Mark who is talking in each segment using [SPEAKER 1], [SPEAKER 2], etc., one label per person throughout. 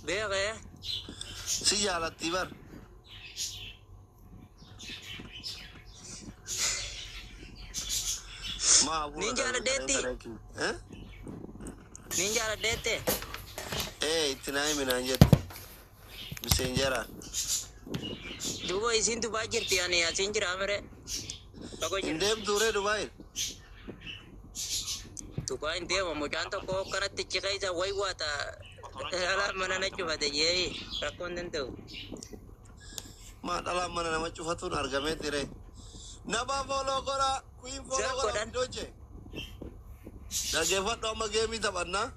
[SPEAKER 1] Beere.
[SPEAKER 2] Si jaalatti bar.
[SPEAKER 1] Ninja la deetti. Ninja la deette.
[SPEAKER 2] Itti naa himinaan jette. Miseenjera.
[SPEAKER 1] Duuba isintu baa jirti ani asin jira mere.
[SPEAKER 2] Hin deemtuure Dubaay.
[SPEAKER 1] Duuba hin deema mucaan tokko kanatti ciqeessa waywaata. Dhala mana na cufate jee rakkoon danda'u.
[SPEAKER 2] Maa dhala mana nama cufatuun argamee ture. Nama foloo godhaa. Queen foloo godhaa doje. Dhaggeeffadhu amma geemii taphannaa.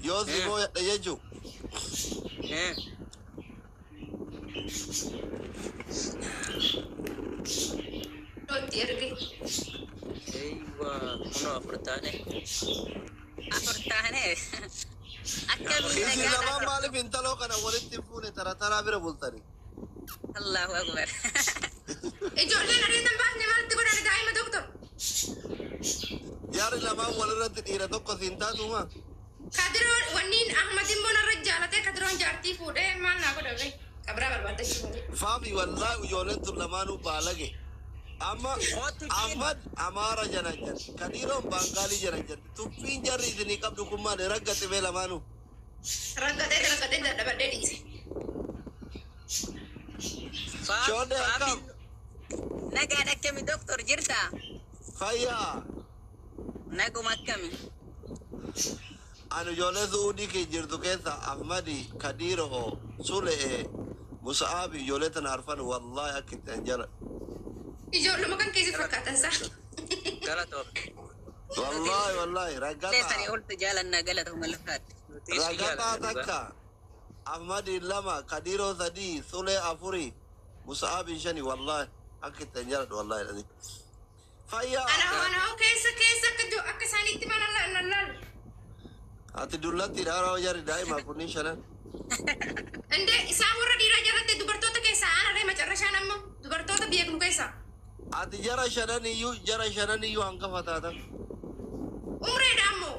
[SPEAKER 2] Yoo simoo yadha jechuun.
[SPEAKER 3] Dotti ergi.
[SPEAKER 1] Eeywa kuno afurtaane.
[SPEAKER 3] Afurtaane.
[SPEAKER 2] Isin lamaan maaliif intaloo kana walitti fuune taraa bira bultani?
[SPEAKER 3] Allahu akbar. Ijoolleen ariitan baasne maaltti godhan daa'ima doktor.
[SPEAKER 2] Yaari lamaan walirratti dhiira tokko siin taatuma.
[SPEAKER 3] Kadiroon wanniin Ahmadin bonarra jaalatee kadiroon jaartii fuudhee maal naa godha bee qabraa barbaadda jiru.
[SPEAKER 2] Faami wallahi ijoolleen tun lamaanuu baalage. Amma Ahmad Amaara jana jedhe. Kadiroon Baangaalii jana jedhe. Tuffiin jarri isinii qabdu kun maali raggate bee lamaanuu.
[SPEAKER 3] Raggatee dadhabadhee dhiise.
[SPEAKER 2] Shoodee akkam.
[SPEAKER 3] Nagaa akkami doktor jirta?
[SPEAKER 2] Fayyaa.
[SPEAKER 3] Naguma akkami?
[SPEAKER 2] Anu ijoollee suudii kee jirtu keessa Ahmadi Kadiroo Sulee Musaabi ijoollee tana arfan wallahi akka itti an jala.
[SPEAKER 3] Ijoolluma kan keessi fakkaatan saa.
[SPEAKER 1] Galatoof.
[SPEAKER 2] Wallahi raggataa.
[SPEAKER 3] Teessanii oltu jaalannaa galatuma lafaatti.
[SPEAKER 2] Raggataa takka Ahmadi lama Kadiroo sadii Sulee afuri Musaabi shani wallahi akka itti an jala wallahi. Fayyaa.
[SPEAKER 3] Ana keessa akka isaaniitti mana laal.
[SPEAKER 2] Ati dullatti dharaa jarri daa'ima kunniin shanan.
[SPEAKER 3] Inde isaan warra dhiiraa jarratti dubartoota keessaa aanarree macarrashaan ammoo dubartoota beeknu keessaa.
[SPEAKER 2] Ati jara shanan iyyuu hangafa taatan.
[SPEAKER 3] Umreedha ammoo.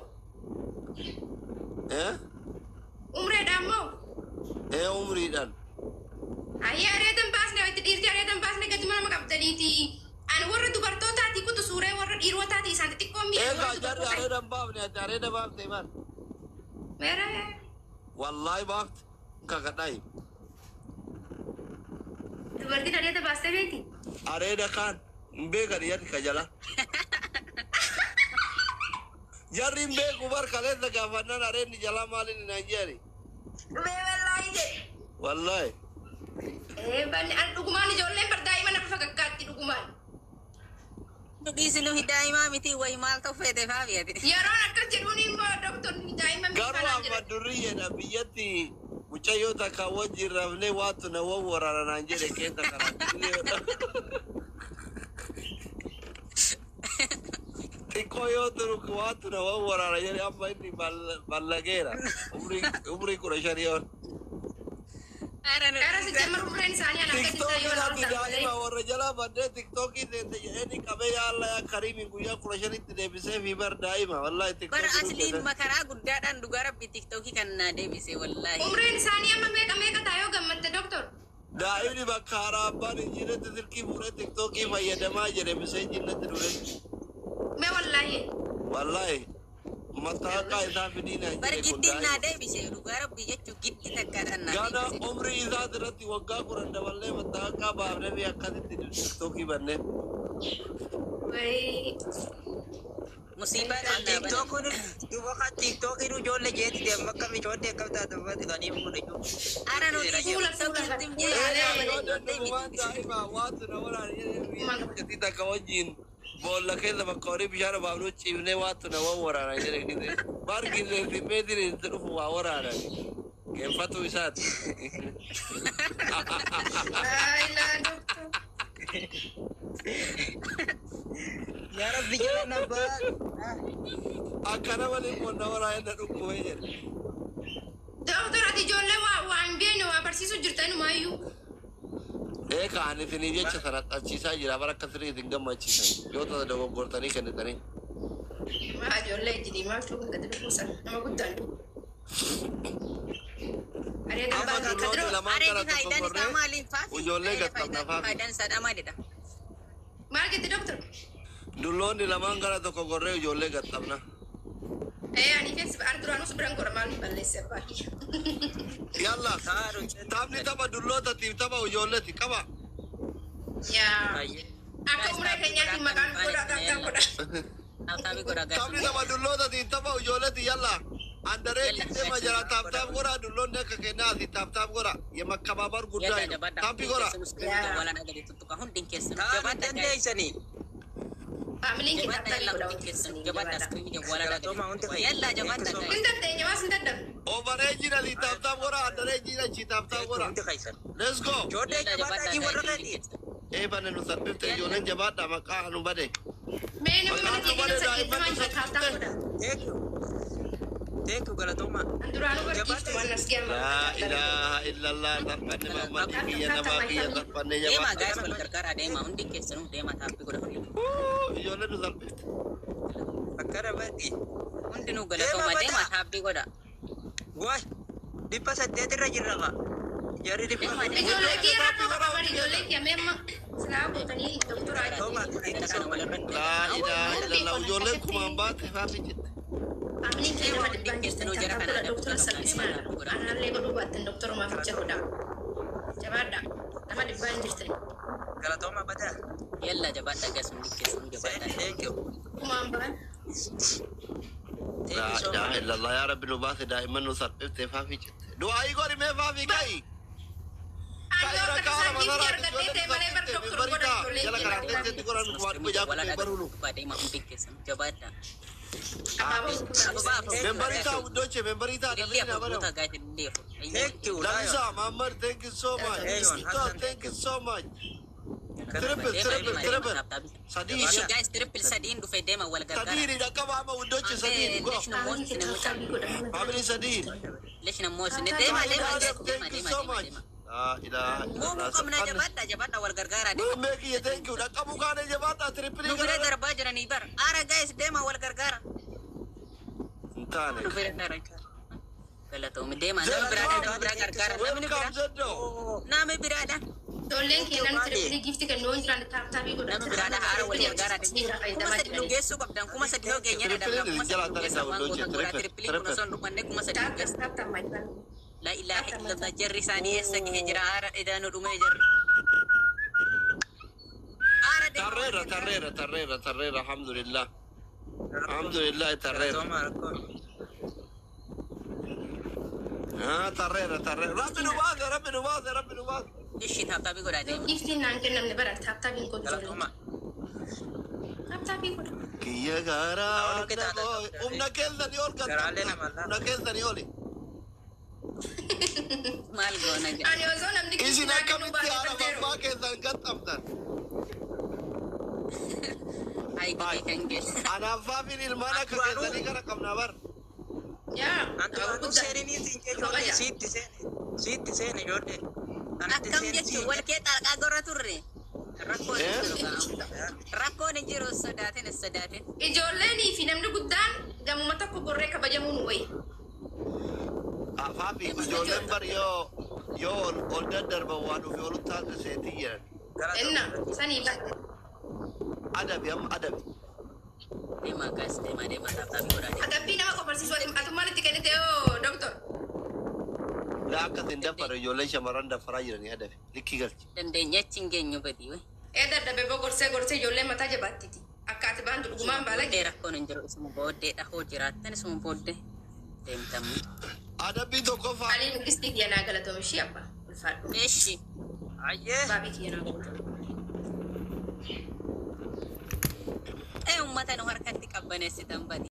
[SPEAKER 3] Umreedha ammoo.
[SPEAKER 2] Umriidhaan.
[SPEAKER 3] Ayyaa areetan baasne itti dhiirti areetan baasne gadi nama qabdaniiti. Ani warra dubartootaati kutu suuree warra dhiirotaati isaan xixiqqoo miidha.
[SPEAKER 2] Egaa jarri areedan baafne ati areeda baafte maal?
[SPEAKER 3] Meera.
[SPEAKER 2] Wallahi baafte kakadhaayi.
[SPEAKER 3] Dubartiin areeda baastee beekti.
[SPEAKER 2] Areeda kaan hin beekan yaddi ka jala. Jarri hin beeku bar kaleessa gaafannaan areedni jalaa maaliin hin ajjeeri.
[SPEAKER 3] Wallaahi je.
[SPEAKER 2] Wallahi.
[SPEAKER 3] Balli an dhugumaan ijoolleen bardaa'ima na dhufa gaggaatti dhugumaan.
[SPEAKER 1] Dhugiisinu hidaa'imaa miti wayi maal ta'u feete faafiyati.
[SPEAKER 3] Yeroon akkas jedhuun immoo doktorni daa'ima
[SPEAKER 2] Garuu amma durriyyedha biyyatti mucayyoo takka wajjin rafnee waatu na wawwararanaan jedhe keessa kanaan. Xiqqoo yoo turu waatu na wawwarara jedhe amma inni ballageera. Umrii 15 ol.
[SPEAKER 3] Era sejamar umreen isaanii ana akka
[SPEAKER 2] TikTok irratti daa'ima warra jalaa baddee TikTokii seente jedhanii qabee yaalla yaa kariimiin guyyaa 15tti deebisee fi bar daa'ima wallahi TikTok.
[SPEAKER 3] Bara asliin makaraa guddaadhaan dhugaa rabbi TikTokii kan naa deebisee wallahi. Umreen isaanii amma meeqa taayoo gammadde doktor.
[SPEAKER 2] Daa'imni bakka haaraa abbaan hin jirretti silkii fuudhee TikTokii fayyadamaa jedhe misee jinnatti dure.
[SPEAKER 3] Mee wallahi.
[SPEAKER 2] Wallahi. Mataaqa isaa fidiina hin
[SPEAKER 3] Bara giddiin naa deebisee dhugaa rabbi jechuun giddi takkaadhaan naa
[SPEAKER 2] Gana
[SPEAKER 3] deebisee.
[SPEAKER 2] umrii isaa irratti waggaa 10 daballee mataaqa baafnee fi akkasitti TikTokii bannee.
[SPEAKER 3] Musiibaadhaan naa
[SPEAKER 1] TikTokun duuba kan TikTokin ijoollee jeetti deemu akka micoodde akka taatu uffati kan himu kun iyyuu.
[SPEAKER 3] Ara nuti fuula TikTokiin
[SPEAKER 2] Daa'ima waatu na waraana takka wajjin boolla keessa bakka horii bishaan baafnuu ciifnee waatu na waraana jedhe bargillee fi meetiin itti dhufu waa waraana geeffatu isaati.
[SPEAKER 1] Yaa Rabbi jedhan abbaa.
[SPEAKER 2] Akkana waliin qonna waraana dhukkubee jedhe.
[SPEAKER 3] doktor ati ijoollee waa hin beekne waa barsiisuu jirta inumaayyuu.
[SPEAKER 2] Kan isinii jecha sana achiisaa jira bara akka sirrii isin gammachiisan yoo ta'u dogoggortanii kennitanii.
[SPEAKER 3] Maa ijoollee itti diimaa jechuun gadi dhufuusan nama guddaan. Areedan
[SPEAKER 2] Amma
[SPEAKER 3] baasne
[SPEAKER 2] dulloonni
[SPEAKER 3] kadro.
[SPEAKER 2] lamaan gara
[SPEAKER 4] Areedi faayidaan isaa
[SPEAKER 2] tokkorree
[SPEAKER 4] maaliin faafi?
[SPEAKER 2] ijoollee gattafna faafi.
[SPEAKER 4] Faayidaan isaa maalidha?
[SPEAKER 3] Maal jetti doktor?
[SPEAKER 2] Dulloonni lamaan gara tokko gorree ijoollee gattafna.
[SPEAKER 3] Ani keessa Arduraanus biran godha maal ni balleesse baay'ee.
[SPEAKER 2] Yalla taphni tapha dullootaatiif tapha ijoolleeti qaba.
[SPEAKER 3] Yaa. Akka umree keenyaatti maqaan godha akka godha.
[SPEAKER 4] Taphni godha gaafii.
[SPEAKER 2] Taphni tapha dullootaatiif tapha ijoolleeti yalla. Andaree deema jira taaptaap godha dulloonni akka kennaati taaptaap godha. Yemakkababar guddaa hin taaphi godha.
[SPEAKER 4] Walaan agadee tuttuqa hundin keessan.
[SPEAKER 1] Taa'anii dandeessanii.
[SPEAKER 3] Faamiliin kee
[SPEAKER 4] Jabaadha
[SPEAKER 3] taatanii
[SPEAKER 4] yalla
[SPEAKER 3] godha
[SPEAKER 4] hundin keessan.
[SPEAKER 3] hundin
[SPEAKER 4] Jabaadha iskiriinii walaan agadee. Yalla jabaadha.
[SPEAKER 3] Hin dandeenye maas hin dadhabu.
[SPEAKER 2] Obaree jira li taaptaap godha andaree jira chi taaptaap godha.
[SPEAKER 1] Hundi keessan.
[SPEAKER 2] Let's go.
[SPEAKER 1] Ijoollee jabaadhaa warra gadi.
[SPEAKER 2] Eebane nu salphifte ijoolleen jabaadha maqaa nu bade.
[SPEAKER 3] Mee nama mana keenya sakkeettamaa jira taaftaa godha.
[SPEAKER 1] Teeku galatooma.
[SPEAKER 3] Anduraanuu barsiiftu waan as
[SPEAKER 2] La
[SPEAKER 3] gaama.
[SPEAKER 2] ilaha illallah tarfanne mammadii biyya namaa biyya tarfanne
[SPEAKER 4] Deemaa gaas
[SPEAKER 2] jabaadha.
[SPEAKER 4] wal gargaaraa deemaa hundin keessanuu deemaa taphni godha hundin.
[SPEAKER 2] Ijoolleen nu salphifte.
[SPEAKER 1] Akkana baddi.
[SPEAKER 4] Hundinuu galatooma deemaa taphni godha.
[SPEAKER 1] Waay 800 irra jirra qa. Jarri
[SPEAKER 4] Deemaa
[SPEAKER 3] Ijoollee kee rakkoo qaba bari ijoollee kee amma amma silaa bootanii doktoraa
[SPEAKER 2] La ilaha illallah ijoolleen kumaan baate faafi jette.
[SPEAKER 3] Faamiliin kee nama dhibbaan jirtan taaftaa godha doktora salphismaadha. Anaallee godhuu baattan doktorumaaf jecha godha. Jabaadha nama dhibbaan jirtan.
[SPEAKER 1] galatooma badaa.
[SPEAKER 4] yalla jabaadha gaas hundin keessanuu jabaadha.
[SPEAKER 1] Thank you.
[SPEAKER 3] Kumaan ba'an.
[SPEAKER 2] La ilaha illallah ya rabbi nu baase daa'imman nu salphifte faafi jette. Du'aayi godhi mee faafi ka'i.
[SPEAKER 3] Ani yoo akka isaan giiftii argadhee ta'e malee bar doktora godha ijoollee
[SPEAKER 2] Jala
[SPEAKER 3] kee
[SPEAKER 2] karaatee jetti godhan waan guyyaa
[SPEAKER 4] Walaan
[SPEAKER 2] kuttee barulu.
[SPEAKER 4] agadee deemaa hundin keessanuu jabaadha.
[SPEAKER 3] Abaaboo
[SPEAKER 2] Membarita uddoche membarita
[SPEAKER 4] Illee
[SPEAKER 2] dabina
[SPEAKER 4] abbootaa
[SPEAKER 2] bana.
[SPEAKER 4] gaati illee.
[SPEAKER 1] Thank you.
[SPEAKER 2] Lamisa Muhammad thank you so much. Stop thank you so much. Triple. Sadii
[SPEAKER 4] Guys, triple sadiin dhufe deema wal gargaara.
[SPEAKER 2] sadii dhaqaba ama uddoche sadii go.
[SPEAKER 4] Leeshna moosine mucaa.
[SPEAKER 2] Family sadii.
[SPEAKER 4] Leeshna moosine deema deema
[SPEAKER 2] Thank you so much. La ilaha
[SPEAKER 4] Muumuu qabna
[SPEAKER 2] illallah.
[SPEAKER 4] jabaadha wal gargaara.
[SPEAKER 2] Meeki ye thank you dhaqabu kaane jabaata triple.
[SPEAKER 4] Nu bira darbaa jiranii bar. Aara guys deema wal gargaara.
[SPEAKER 2] Intane.
[SPEAKER 4] Nu bira darbaa. Galatoomii deema nama bira gargaara namni bira.
[SPEAKER 2] Welcome Zeddo.
[SPEAKER 4] Nama biraadha.
[SPEAKER 3] ijoolleen keenan triplii giiftii kan yoo jiran taaftaafii godha.
[SPEAKER 4] Nama biraadha haara wal gargaara. Kuma sadi nu geessuu qabdan kuma sadi yoo geenye dhabna kuma sadi nu geessa waan goota goora triplii kun osoo hin dhufanne kuma sadi nu geessa.
[SPEAKER 3] Taaftaaf maayifan.
[SPEAKER 4] La ilaha illallah jarri isaanii eessa gahee jira haara idaanu dhumee jarri. Haara deema.
[SPEAKER 2] Tarreera alhamdulillah. Alhamdulillah tarreera.
[SPEAKER 1] Galatooma rakkoo.
[SPEAKER 2] Tarreera. Rabbi nu baase.
[SPEAKER 4] Ishi taphaabii godhaa deema.
[SPEAKER 3] Giiftiin naan kennamne bara taaftaafiin godhu
[SPEAKER 1] Galatooma.
[SPEAKER 3] ijoollee. Taaftaafii godha.
[SPEAKER 2] Kiyya garaa humna keessanii ol
[SPEAKER 1] Garaalee nama laa.
[SPEAKER 2] humna keessanii oli.
[SPEAKER 4] Maal goona jedha.
[SPEAKER 3] Ani osoo namni
[SPEAKER 2] Isin
[SPEAKER 3] giiftii naan kennuu
[SPEAKER 2] akkamitti haala
[SPEAKER 3] baay'ee
[SPEAKER 2] babbaa keessan gaxxabdan.
[SPEAKER 4] Hayi kan geessa.
[SPEAKER 2] Anaaffaafin ilmaan akka keessanii kana qabna bar.
[SPEAKER 3] yaa
[SPEAKER 1] Antu seenii ijoollee siitti seene ijoollee.
[SPEAKER 4] Akkam jechuun wal kee xalqaa gorra turre. Rakkoon hin jiru. Rakkoon hin jiru sodaatin.
[SPEAKER 3] Ijoolleenii fi namni guddaan gamuma tokko gorree kabajamuun wayi.
[SPEAKER 2] Afaafi ijoolleen bar yoo ol daddarban waan dhufe olu taate seetii jiran.
[SPEAKER 3] Enna sanii baate.
[SPEAKER 2] Adabi amma adabi.
[SPEAKER 4] Deemaa gaas deemaa taphaabii godhaa deema.
[SPEAKER 3] Adabbii nama qofarsiisu atummaan itti kennite yoo doktor.
[SPEAKER 2] Gaa akkasin daffara ijoolleen shamarran daffaraa jiranii adabi. Likki galchi.
[SPEAKER 4] Dandeenya achi hin geenyu badii wayi.
[SPEAKER 3] Dadhabee gorsee ijoollee mataa jabaattiti. Akka ati baantu dhugumaan baala
[SPEAKER 4] Booddee rakkoon hin jiru isuma booddeedha hoo jiraattan isuma booddee deemtamu.
[SPEAKER 2] Adabii tokkoffaa.
[SPEAKER 3] Aliin nugistii kiyyanaa galatoom ishee abbaa ulfaadhu.
[SPEAKER 4] Eeshi.
[SPEAKER 1] Ayyee.
[SPEAKER 3] Baabii kiyyanaa galatoom.
[SPEAKER 4] Uummata nu harkatti qabbaneessitan badii.